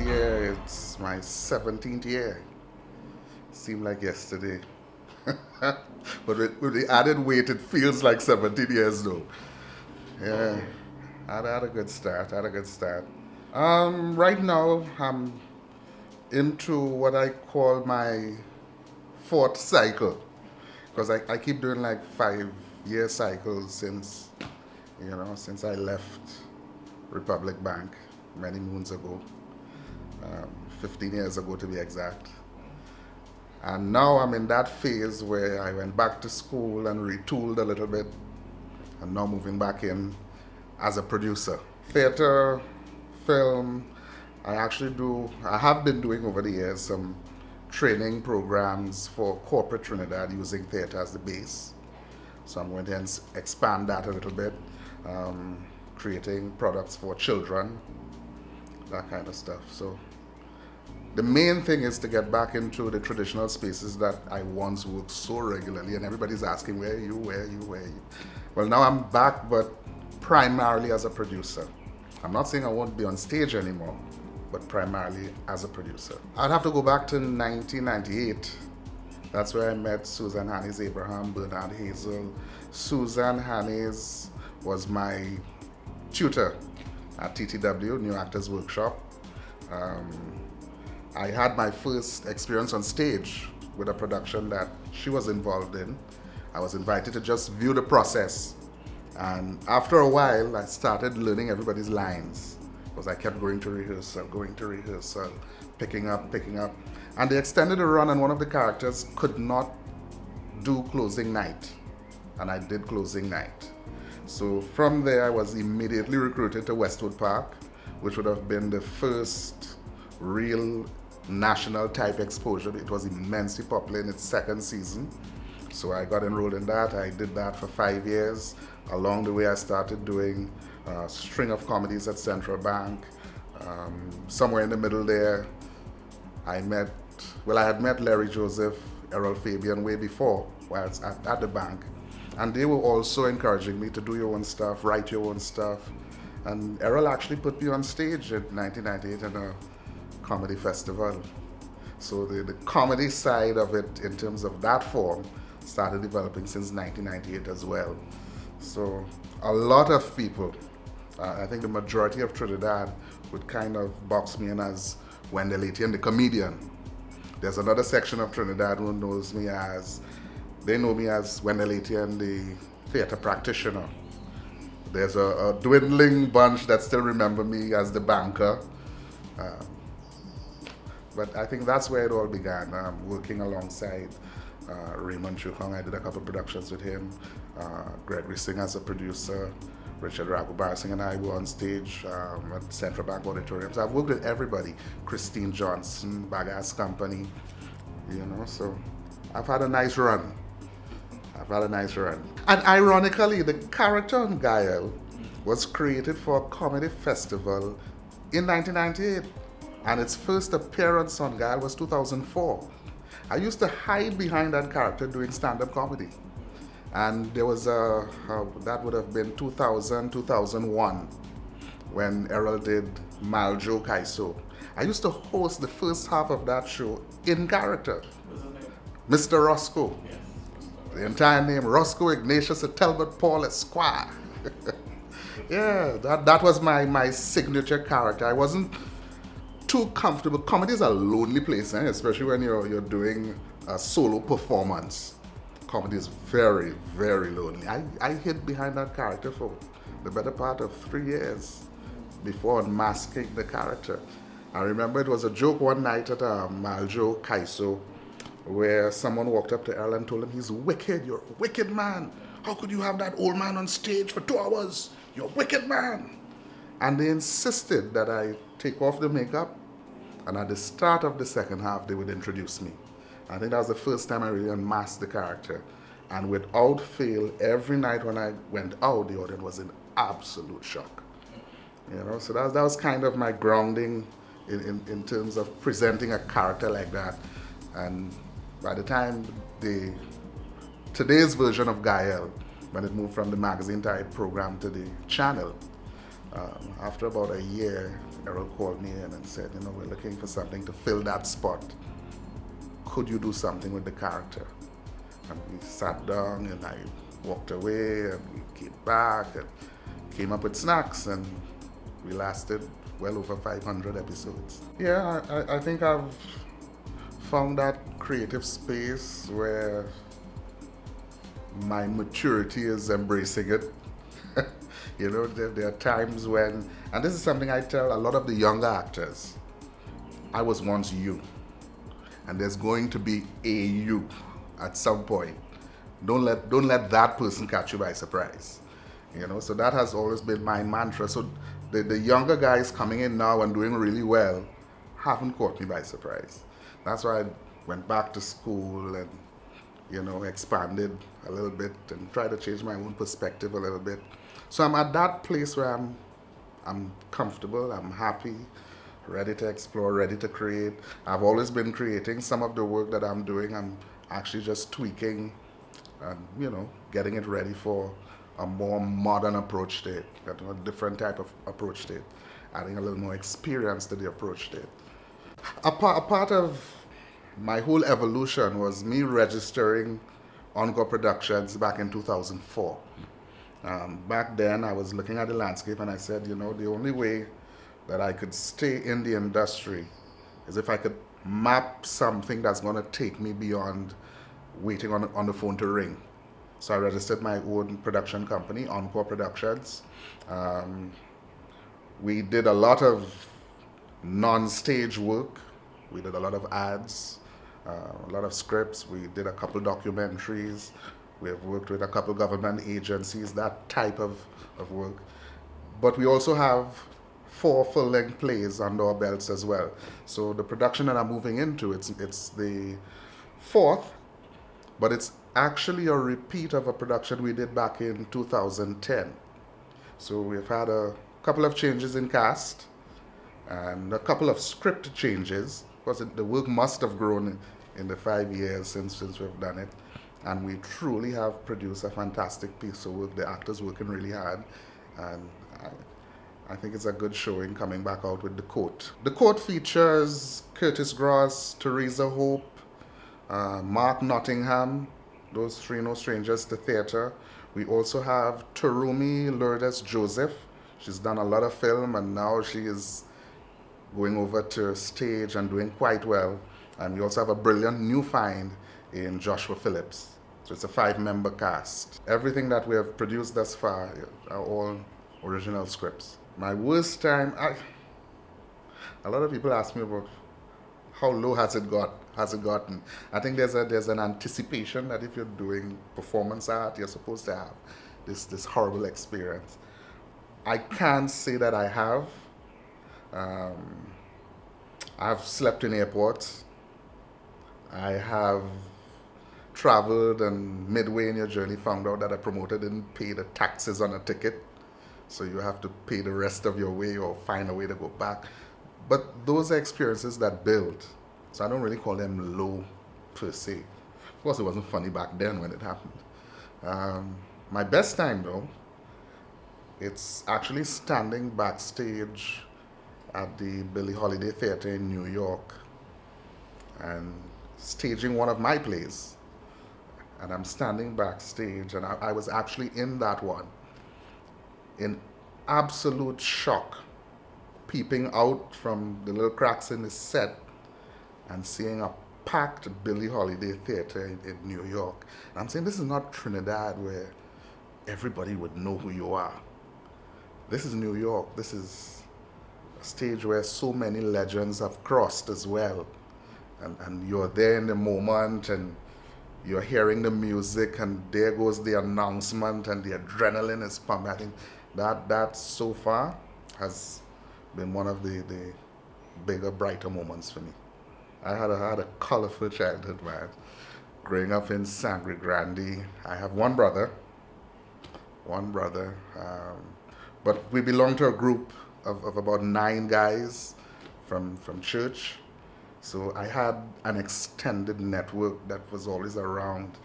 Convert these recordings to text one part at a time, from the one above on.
year, it's my 17th year. Seemed like yesterday. But with the added weight, it feels like 17 years though. Yeah, I had a good start. I had a good start. Right now, I'm into what I call my fourth cycle because I keep doing like 5-year cycles since I left Republic Bank many moons ago, 15 years ago to be exact. And now I'm in that phase where I went back to school and retooled a little bit, and now moving back in as a producer. Theater, film, I have been doing over the years some training programs for corporate Trinidad using theater as the base. So I'm going to expand that a little bit, creating products for children, that kind of stuff. So the main thing is to get back into the traditional spaces that I once worked so regularly, and everybody's asking, where are you, where are you, where are you? Well, now I'm back, but primarily as a producer. I'm not saying I won't be on stage anymore, but primarily as a producer. I'd have to go back to 1998. That's where I met Susan Hannes Abraham, Bernard Hazel. Susan Hannes was my tutor at TTW, New Actors Workshop. I had my first experience on stage with a production that she was involved in. I was invited to just view the process. And after a while, I started learning everybody's lines because I kept going to rehearsal, picking up. And they extended the run, and one of the characters could not do closing night. And I did closing night. So from there, I was immediately recruited to Westwood Park, which would have been the first real national type exposure. It was immensely popular in its second season. So I got enrolled in that. I did that for 5 years. Along the way, I started doing a string of comedies at Central Bank. Somewhere in the middle there, I had met Larry Joseph, Errol Fabian way before while I was at the bank. And they were also encouraging me to do your own stuff, write your own stuff. And Errol actually put me on stage in 1998 in a comedy festival. So the comedy side of it, in terms of that form, started developing since 1998 as well. So a lot of people, I think the majority of Trinidad would kind of box me in as Wendell Etienne, the comedian. There's another section of Trinidad who knows me as, they know me as Wendell Etienne, the theater practitioner. There's a dwindling bunch that still remember me as the banker. But I think that's where it all began, working alongside Raymond Chukong. I did a couple of productions with him. Gregory Singh as a producer. Richard Raghubar Singh and I were on stage at Central Bank Auditorium. So I've worked with everybody. Christine Johnson, Bagas Company, so I've had a nice run. And ironically, the character on Gayelle was created for a comedy festival in 1998. And its first appearance on Gayelle was 2004. I used to hide behind that character doing stand-up comedy. And there was that would have been 2000, 2001, when Errol did Maljo Kaiso. I used to host the first half of that show in character. Mr. Roscoe. Yes. The entire name, Roscoe Ignatius Talbot Paul Esquire. Yeah, that was my signature character. I wasn't too comfortable. Comedy is a lonely place, especially when you're doing a solo performance. Comedy is very, very lonely. I hid behind that character for the better part of 3 years before unmasking the character. I remember it was a joke one night at Maljo Kaiso where someone walked up to Errol and told him, he's wicked, you're a wicked man. How could you have that old man on stage for 2 hours? You're a wicked man. And they insisted that I take off the makeup, and at the start of the second half, they would introduce me. I think that was the first time I really unmasked the character. And without fail, every night when I went out, the audience was in absolute shock. So that was kind of my grounding in terms of presenting a character like that. And by the time today's version of Gayelle, when it moved from the magazine type program to the channel, after about a year, Errol called me in and said, you know, we're looking for something to fill that spot. Could you do something with the character? And we sat down and I walked away and we came back and came up with Snacks, and we lasted well over 500 episodes. Yeah, I think I've found that creative space where my maturity is embracing it. You know, there are times when, and this is something I tell a lot of the younger actors, I was once you, and there's going to be a you at some point. Don't let that person catch you by surprise. You know, so that has always been my mantra. So the younger guys coming in now and doing really well haven't caught me by surprise. That's why I went back to school and, you know, expanded a little bit and tried to change my own perspective a little bit. So I'm at that place where I'm comfortable, I'm happy, ready to explore, ready to create. I've always been creating. Some of the work that I'm doing, I'm actually just tweaking and, you know, getting it ready for a more modern approach to it, a different type of approach to it, adding a little more experience to the approach to it. A part of my whole evolution was me registering Encore Productions back in 2004. Back then I was looking at the landscape and I said, you know, the only way that I could stay in the industry is if I could map something that's going to take me beyond waiting on the phone to ring. So I registered my own production company, Encore Productions. We did a lot of non-stage work. We did a lot of ads, a lot of scripts. We did a couple documentaries. We have worked with a couple government agencies, that type of work. But we also have 4 full-length plays under our belts as well. So the production that I'm moving into, it's the 4th, but it's actually a repeat of a production we did back in 2010. So we've had a couple of changes in cast and a couple of script changes, because the work must have grown in the 5 years since we've done it. And we truly have produced a fantastic piece of work. The actors working really hard, and I think it's a good showing coming back out with The Court. The Court features Curtis Gross, Teresa Hope, Mark Nottingham, those 3 no strangers to theater. We also have Terumi Lourdes Joseph. She's done a lot of film and now she is going over to stage and doing quite well. And we also have a brilliant new find in Joshua Phillips. So it's a 5-member cast. Everything that we have produced thus far are all original scripts. My worst time, a lot of people ask me about how low has it gotten. I think there's an anticipation that if you're doing performance art, you're supposed to have this horrible experience. I can't say that I have. I've slept in airports. I have traveled and midway in your journey found out that a promoter didn't pay the taxes on a ticket. So you have to pay the rest of your way or find a way to go back. But those are experiences that build. So I don't really call them low per se. Of course, it wasn't funny back then when it happened. My best time though, it's actually standing backstage at the Billie Holiday Theater in New York and staging one of my plays. And I'm standing backstage and I was actually in that one in absolute shock, peeping out from the little cracks in the set and seeing a packed Billie Holiday Theater in New York. And I'm saying, this is not Trinidad where everybody would know who you are. This is New York. This is a stage where so many legends have crossed as well. And you're there in the moment and you're hearing the music and there goes the announcement and the adrenaline is pumping. I think that so far has been one of the bigger, brighter moments for me. I had a colorful childhood, man. Growing up in Sangre, Grande. I have one brother. But we belong to a group of about 9 guys from church. So I had an extended network that was always around.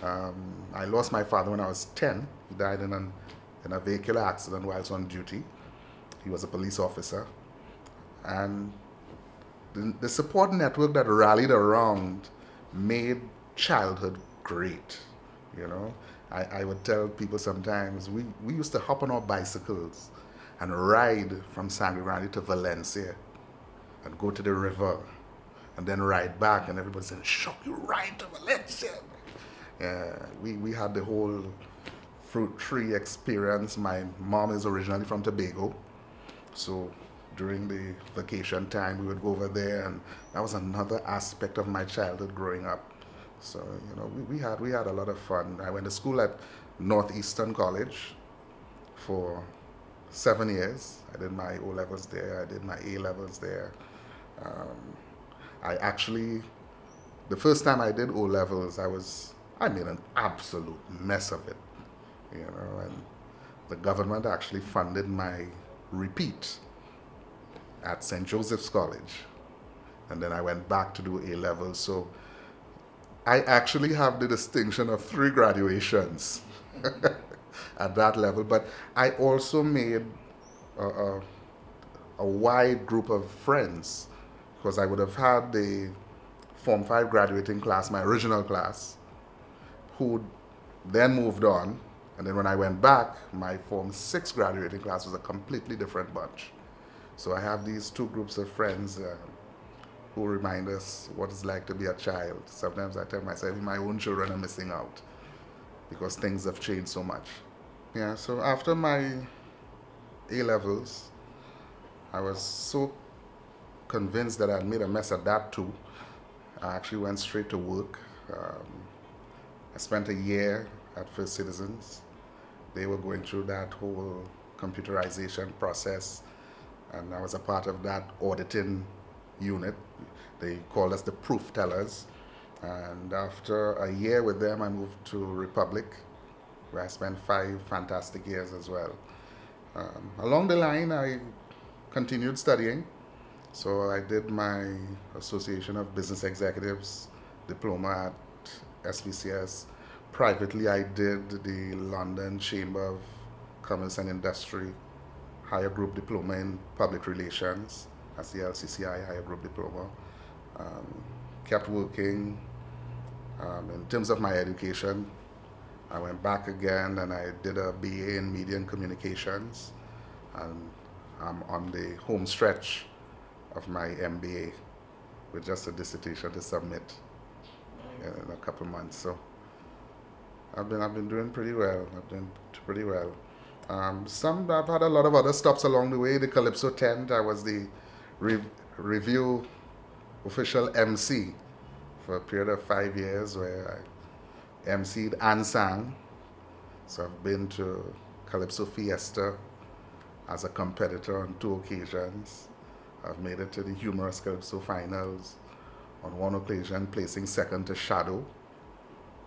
I lost my father when I was 10. He died in a vehicular accident while I was on duty. He was a police officer. And the support network that rallied around made childhood great, you know. I would tell people sometimes, we used to hop on our bicycles and ride from Sangre Grande to Valencia and go to the river and then ride back, and everybody said, "Shock, you ride to Valencia." Yeah, we had the whole fruit tree experience. My mom is originally from Tobago, so during the vacation time we would go over there, and that was another aspect of my childhood growing up. So, you know, we had a lot of fun. I went to school at Northeastern College for 7 years. I did my O levels there, I did my A levels there. um, I actually, the first time I did O levels, I made an absolute mess of it, you know, and the government actually funded my repeat at St. Joseph's College. And then I went back to do A levels. So I actually have the distinction of 3 graduations at that level. But I also made a wide group of friends, because I would have had the Form 5 graduating class, my original class, who then moved on. And then when I went back, my Form 6 graduating class was a completely different bunch. So I have these 2 groups of friends who remind us what it's like to be a child. Sometimes I tell myself my own children are missing out because things have changed so much. Yeah, so after my A levels, I was so convinced that I'd made a mess of that too. I actually went straight to work. I spent a year at First Citizens. They were going through that whole computerization process, and I was a part of that auditing unit. They called us the proof tellers. And after a year with them, I moved to Republic, where I spent 5 fantastic years as well. Along the line, I continued studying. So I did my Association of Business Executives diploma at SBCS. Privately, I did the London Chamber of Commerce and Industry Higher Group Diploma in Public Relations. That's the LCCI Higher Group Diploma. Kept working. In terms of my education, I went back again and I did a BA in Media and Communications. And I'm on the home stretch of my MBA with just a dissertation to submit in a couple months. So I've been doing pretty well. I've had a lot of other stops along the way. The Calypso tent, I was the review official MC for a period of 5 years, where I MC'd and sang. So I've been to Calypso Fiesta as a competitor on 2 occasions. I've made it to the Humorous Calypso finals, on 1 occasion placing 2nd to Shadow.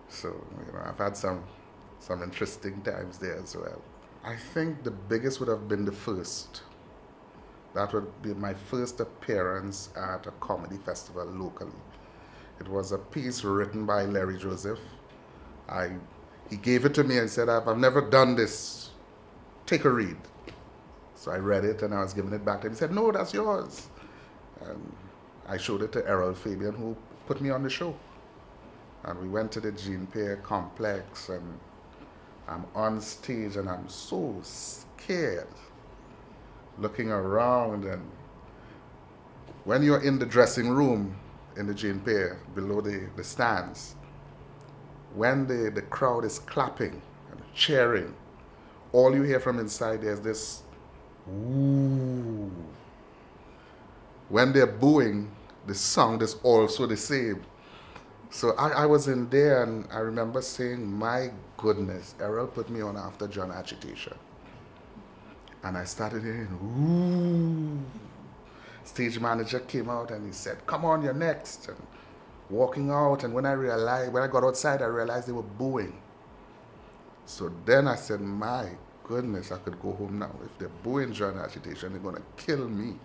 So, you know, I've had some interesting times there as well. I think the biggest would have been the first. That would be my first appearance at a comedy festival locally. It was a piece written by Larry Joseph. He gave it to me and said, I've never done this. Take a read. So I read it and I was giving it back to him. He said, no, that's yours. And I showed it to Errol Fabian, who put me on the show. And we went to the Jean Pierre complex, and I'm on stage and I'm so scared, looking around. And when you're in the dressing room in the Jean Pierre, below the stands, when the crowd is clapping and cheering, all you hear from inside there's this ooh. When they're booing, the sound is also the same. So I was in there and I remember saying, my goodness, Errol put me on after John Agitation. And I started hearing, ooh. Stage manager came out and he said, come on, you're next. And walking out, and when I got outside, I realized they were booing. So then I said, my goodness, I could go home now. If they're booing John Agitation, they're going to kill me.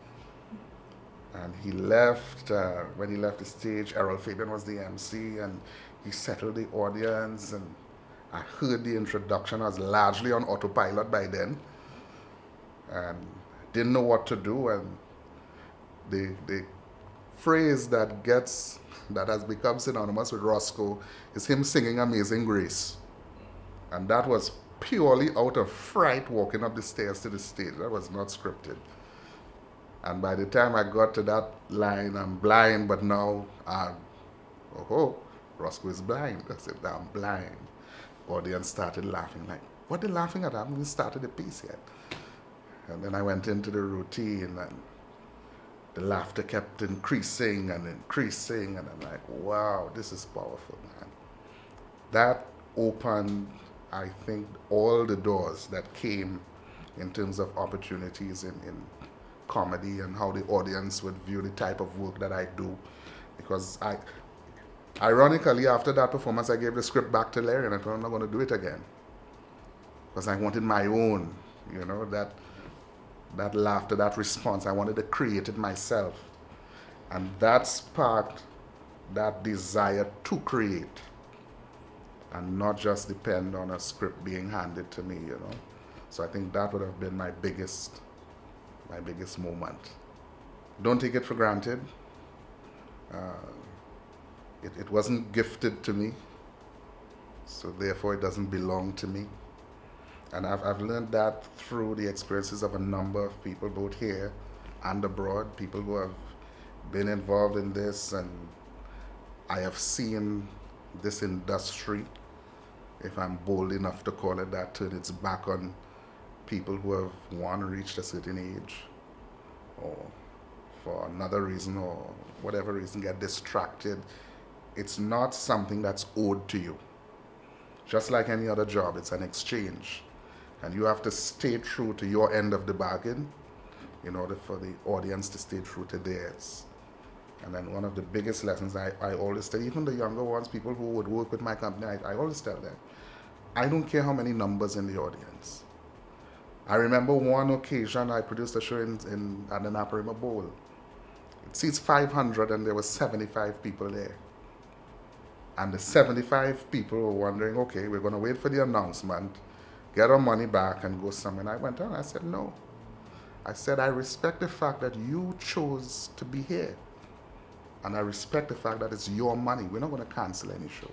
And he left. When he left the stage, Errol Fabian was the MC, and he settled the audience, and I heard the introduction. I was largely on autopilot by then, and didn't know what to do. And the phrase that has become synonymous with Roscoe is him singing Amazing Grace. And that was purely out of fright walking up the stairs to the stage. That was not scripted. And by the time I got to that line, I'm blind, but now Roscoe is blind. I said, I'm blind. Audience started laughing, like, what are they laughing at? I haven't even started the piece yet. And then I went into the routine, and the laughter kept increasing and increasing, and I'm like, wow, this is powerful, man. That opened, I think, all the doors that came in terms of opportunities in comedy and how the audience would view the type of work that I do. Because ironically, after that performance, I gave the script back to Larry and I thought I'm not going to do it again. Because I wanted my own, you know, that laughter, that response. I wanted to create it myself. And that sparked that desire to create and not just depend on a script being handed to me, you know. So I think that would have been my biggest moment. Don't take it for granted. It wasn't gifted to me, so therefore it doesn't belong to me. And I've learned that through the experiences of a number of people, both here and abroad, people who have been involved in this, and I have seen this industry, if I'm bold enough to call it that, turn its back on people who have, one, reached a certain age, or for another reason or whatever reason get distracted. It's not something that's owed to you. Just like any other job, it's an exchange. And you have to stay true to your end of the bargain in order for the audience to stay true to theirs. And then one of the biggest lessons I always tell, even the younger ones, people who would work with my company, I always tell them, I don't care how many numbers in the audience. I remember one occasion I produced a show at the Naparima Bowl. It seats 500 and there were 75 people there. And the 75 people were wondering, okay, we're going to wait for the announcement, get our money back and go somewhere. And I went on, I said, no. I said, I respect the fact that you chose to be here. And I respect the fact that it's your money. We're not going to cancel any show.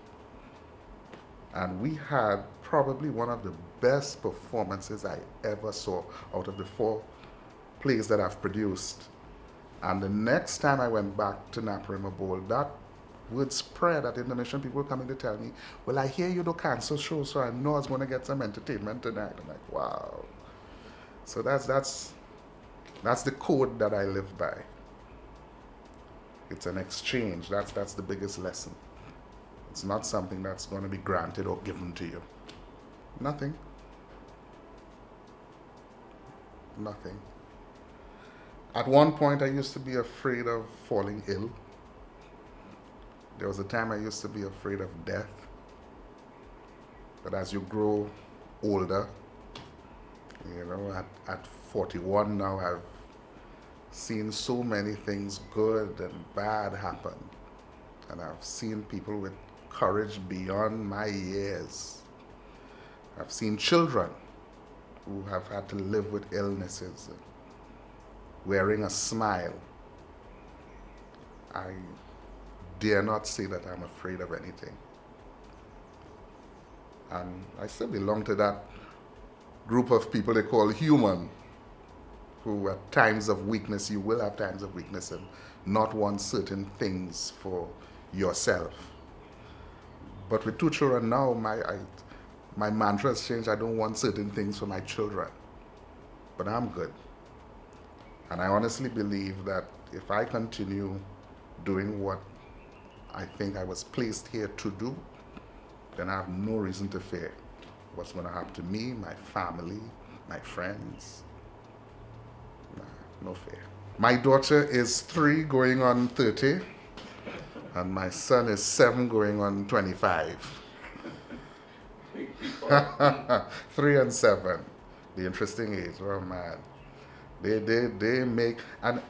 And we had probably one of the best performances I ever saw out of the 4 plays that I've produced. And the next time I went back to Naparima Bowl, that word spread at intermission. People were coming to tell me, well, I hear you don't cancel shows, so I know I was going to get some entertainment tonight. I'm like, wow. So that's the code that I live by. It's an exchange. That's the biggest lesson. It's not something that's going to be granted or given to you. Nothing. Nothing. At one point, I used to be afraid of falling ill. There was a time I used to be afraid of death. But as you grow older, you know, at 41 now, I've seen so many things good and bad happen. And I've seen people with courage beyond my years. I've seen children who have had to live with illnesses, wearing a smile. I dare not say that I'm afraid of anything. And I still belong to that group of people they call human, who at times of weakness, you will have times of weakness and not want certain things for yourself. But with 2 children now, my mantra has changed. I don't want certain things for my children. But I'm good. And I honestly believe that if I continue doing what I think I was placed here to do, then I have no reason to fear what's going to happen to me, my family, my friends. No fear. My daughter is 3 going on 30, and my son is 7 going on 25. 3 and 7. The interesting age. Oh man. They make, and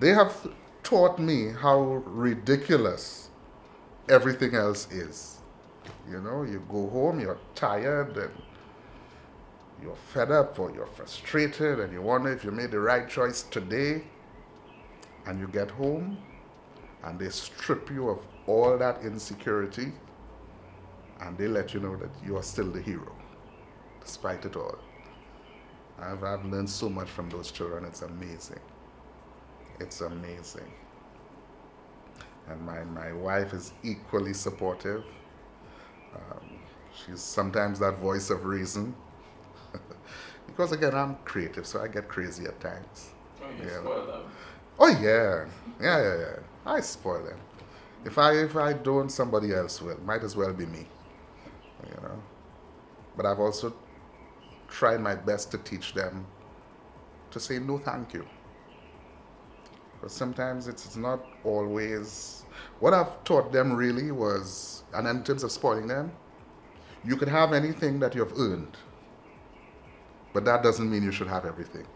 they have taught me how ridiculous everything else is. You know, you go home, you're tired and you're fed up or you're frustrated and you wonder if you made the right choice today. And you get home and they strip you of all that insecurity and they let you know that you are still the hero, despite it all. I've learned so much from those children. It's amazing. It's amazing. And my wife is equally supportive. She's sometimes that voice of reason. Because again, I'm creative, so I get crazy at times. Oh, you spoil them. Oh yeah. Yeah. I spoil them. If I don't, somebody else will. Might as well be me. You know. But I've also tried my best to teach them to say no thank you. Because sometimes it's not always what I've taught them really was, and in terms of spoiling them, you could have anything that you've earned, but that doesn't mean you should have everything.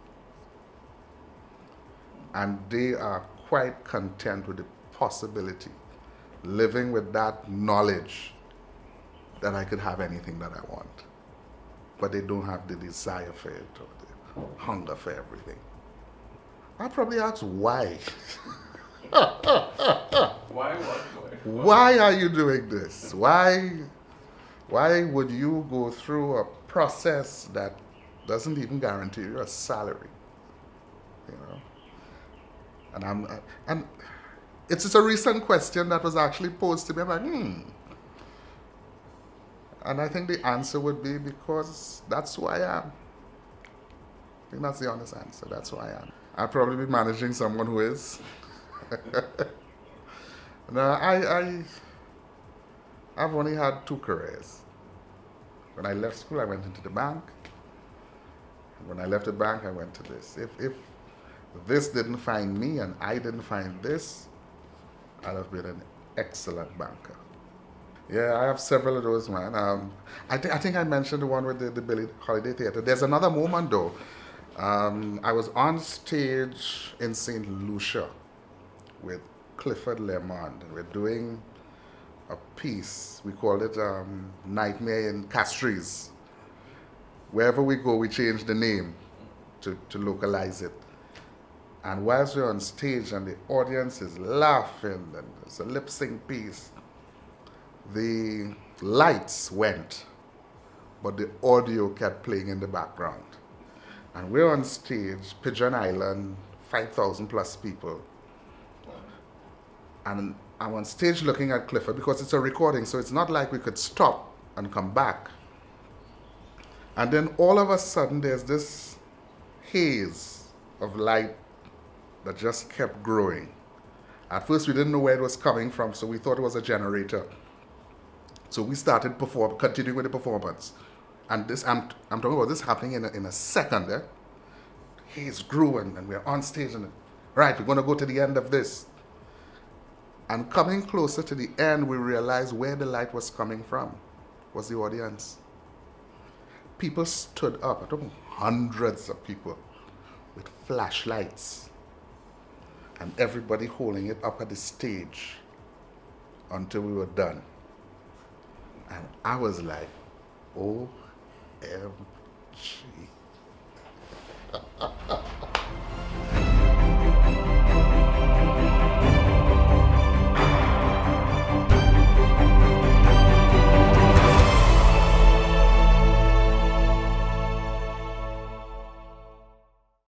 And they are quite content with the possibility, living with that knowledge that I could have anything that I want. But they don't have the desire for it or the hunger for everything. I probably ask why. Why what? Why are you doing this? Why would you go through a process that doesn't even guarantee you a salary? You know? And it's just a recent question that was actually posed to me. I'm like, And I think the answer would be because that's who I am. I think that's the honest answer. That's who I am. I'd probably be managing someone who is. No, I've only had 2 careers. When I left school, I went into the bank. When I left the bank, I went to this. If this didn't find me and I didn't find this, I'd have been an excellent banker. Yeah, I have several of those, man. I think I mentioned the one with the Billy Holiday Theatre. There's another moment, though. I was on stage in St. Lucia with Clifford Lemond. We're doing a piece. We called it Nightmare in Castries. Wherever we go, we change the name to localize it. And whilst we're on stage and the audience is laughing and it's a lip sync piece, the lights went, but the audio kept playing in the background. And we're on stage, Pigeon Island, 5,000 plus people. And I'm on stage looking at Clifford because it's a recording, so it's not like we could stop and come back. And then all of a sudden there's this haze of light that just kept growing. At first we didn't know where it was coming from, so we thought it was a generator. So we started continuing with the performance. And this, I'm talking about this happening in a second. Haze grew and we're on stage and, right, we're gonna go to the end of this. And coming closer to the end, we realized where the light was coming from was the audience. People stood up, I'm talking hundreds of people with flashlights and everybody holding it up at the stage until we were done. And I was like, OMG.